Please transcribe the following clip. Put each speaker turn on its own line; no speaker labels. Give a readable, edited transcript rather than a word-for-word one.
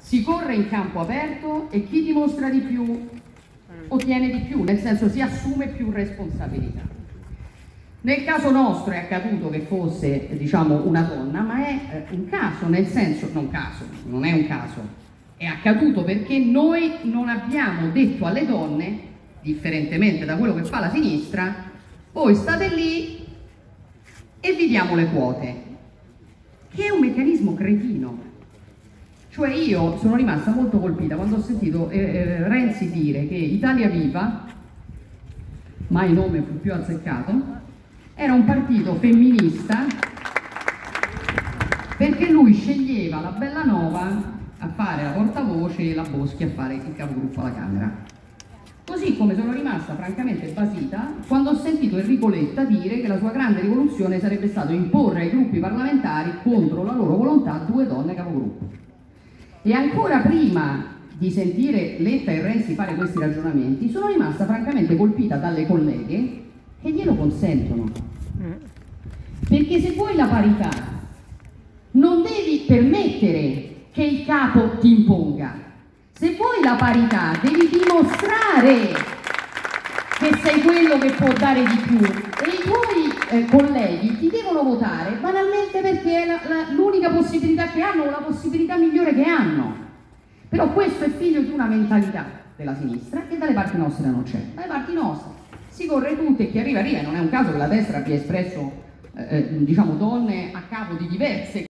si corre in campo aperto e chi dimostra di più ottiene di più, nel senso si assume più responsabilità. Nel caso nostro è accaduto che fosse, diciamo, una donna, ma è un caso, nel senso, non è un caso, è accaduto perché noi non abbiamo detto alle donne, differentemente da quello che fa la sinistra, voi state lì e vi diamo le quote, che è un meccanismo cretino. Cioè io sono rimasta molto colpita quando ho sentito Renzi dire che Italia Viva, mai nome fu più azzeccato, era un partito femminista perché lui sceglieva la Bellanova a fare la portavoce e la Boschi a fare il capogruppo alla Camera. Così come sono rimasta francamente basita quando ho sentito Enrico Letta dire che la sua grande rivoluzione sarebbe stato imporre ai gruppi parlamentari contro la loro volontà 2 donne capogruppo. E ancora prima di sentire Letta e Renzi fare questi ragionamenti sono rimasta francamente colpita dalle colleghe che glielo consentono. Perché se vuoi la parità non devi permettere che il capo ti imponga. Se vuoi la parità devi dimostrare che sei quello che può dare di più e i tuoi colleghi ti devono votare banalmente perché è l'unica possibilità che hanno o la possibilità migliore che hanno. Però questo è figlio di una mentalità della sinistra che dalle parti nostre non c'è. Dalle parti nostre si corre tutte e chi arriva arriva, e non è un caso che la destra abbia espresso diciamo donne a capo di diverse